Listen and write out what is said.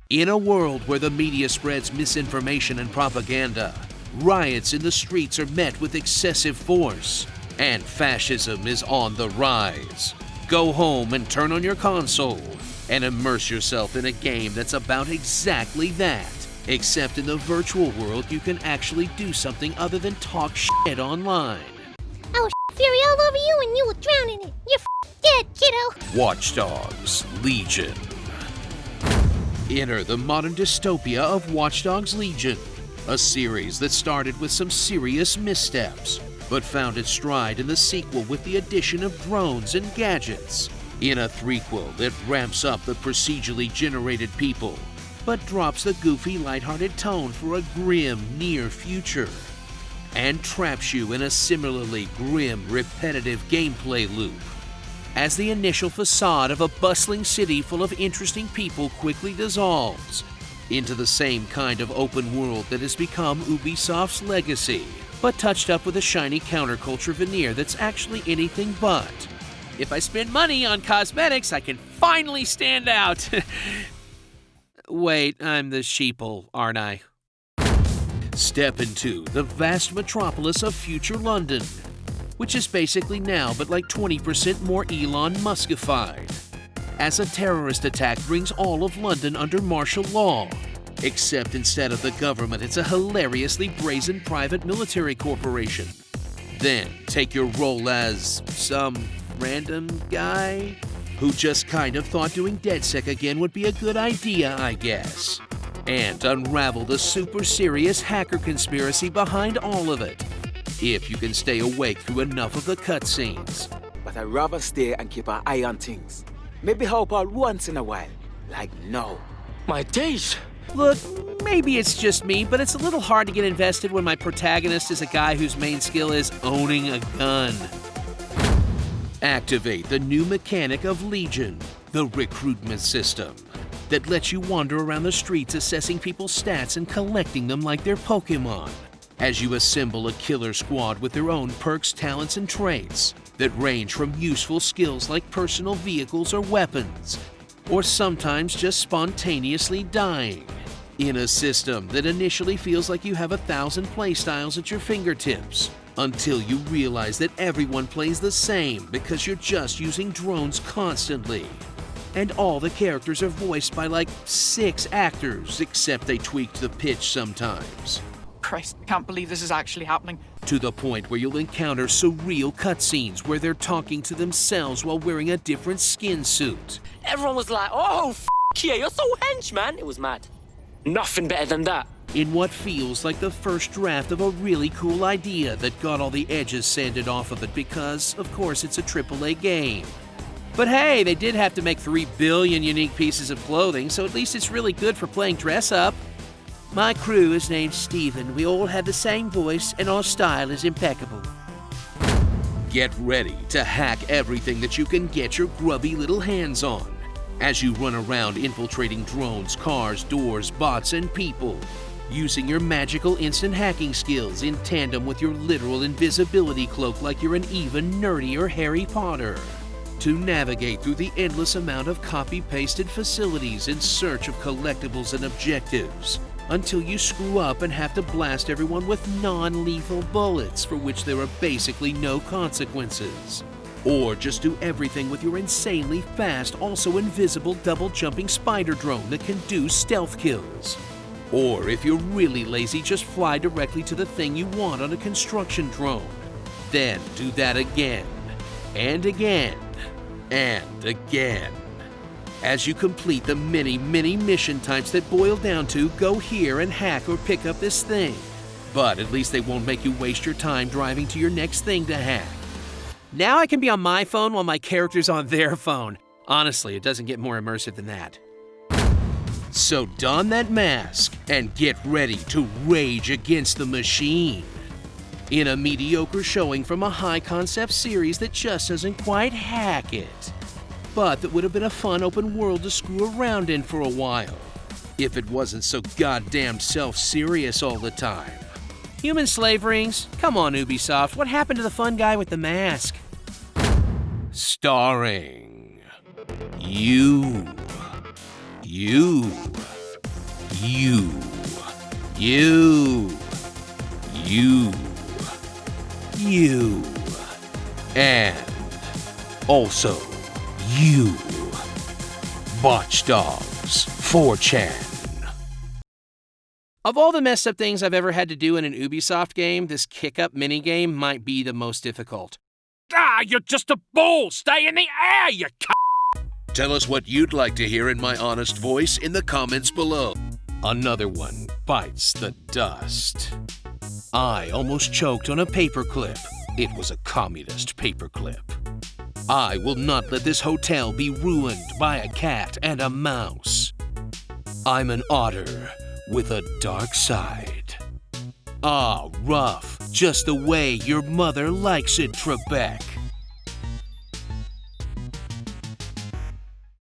In a world where the media spreads misinformation and propaganda, riots in the streets are met with excessive force, and fascism is on the rise. Go home and turn on your console and immerse yourself in a game that's about exactly that. Except in the virtual world, you can actually do something other than talk shit online. Oh, fury all over you and you will drown in it. You're dead, kiddo. Watch Dogs Legion. Enter the modern dystopia of Watch Dogs Legion, a series that started with some serious missteps, but found its stride in the sequel with the addition of drones and gadgets. In a threequel that ramps up the procedurally generated people, but drops the goofy, lighthearted tone for a grim, near future, and traps you in a similarly grim, repetitive gameplay loop. As the initial facade of a bustling city full of interesting people quickly dissolves into the same kind of open world that has become Ubisoft's legacy, but touched up with a shiny counterculture veneer that's actually anything but. If I spend money on cosmetics, I can finally stand out. Wait, I'm the sheeple, aren't I? Step into the vast metropolis of future London, which is basically now but like 20% more Elon Muskified, as a terrorist attack brings all of London under martial law. Except instead of the government, it's a hilariously brazen private military corporation. Then take your role as some random guy who just kind of thought doing DedSec again would be a good idea, I guess, and unravel the super serious hacker conspiracy behind all of it, if you can stay awake through enough of the cutscenes. But I'd rather stay and keep an eye on things. Maybe help out once in a while, like now. My days! Look, maybe it's just me, but it's a little hard to get invested when my protagonist is a guy whose main skill is owning a gun. Activate the new mechanic of Legion, the recruitment system, that lets you wander around the streets assessing people's stats and collecting them like they're Pokemon, as you assemble a killer squad with their own perks, talents, and traits that range from useful skills like personal vehicles or weapons, or sometimes just spontaneously dying, in a system that initially feels like you have 1,000 playstyles at your fingertips, until you realize that everyone plays the same because you're just using drones constantly. And all the characters are voiced by like 6 actors, except they tweaked the pitch sometimes. Christ, can't believe this is actually happening. To the point where you'll encounter surreal cutscenes where they're talking to themselves while wearing a different skin suit. Everyone was like, oh, yeah, you're so hench, man. It was mad. Nothing better than that. In what feels like the first draft of a really cool idea that got all the edges sanded off of it because, of course, it's a AAA game. But hey, they did have to make 3 billion unique pieces of clothing, so at least it's really good for playing dress-up. My crew is named Steven. We all have the same voice, and our style is impeccable. Get ready to hack everything that you can get your grubby little hands on as you run around infiltrating drones, cars, doors, bots, and people, using your magical instant hacking skills in tandem with your literal invisibility cloak like you're an even nerdier Harry Potter, to navigate through the endless amount of copy-pasted facilities in search of collectibles and objectives, until you screw up and have to blast everyone with non-lethal bullets for which there are basically no consequences. Or just do everything with your insanely fast, also invisible double-jumping spider drone that can do stealth kills. Or if you're really lazy, just fly directly to the thing you want on a construction drone. Then do that again, and again, and again. As you complete the many mission types that boil down to go here and hack or pick up this thing. But at least they won't make you waste your time driving to your next thing to hack. Now I can be on my phone while my character's on their phone. Honestly, it doesn't get more immersive than that. So don that mask and get ready to rage against the machine. In a mediocre showing from a high-concept series that just doesn't quite hack it, but that would have been a fun open world to screw around in for a while, if it wasn't so goddamn self-serious all the time. Human slave rings? Come on, Ubisoft, what happened to the fun guy with the mask? Starring you, You. You. You. You. And also you. Botch Dogs 4chan. Of all the messed up things I've ever had to do in an Ubisoft game, this kick-up minigame might be the most difficult. Ah, you're just a ball! Stay in the air, you c***! Tell us what you'd like to hear in my honest voice in the comments below. Another one bites the dust. I almost choked on a paperclip. It was a communist paperclip. I will not let this hotel be ruined by a cat and a mouse. I'm an otter with a dark side. Ah, rough, just the way your mother likes it, Trebek.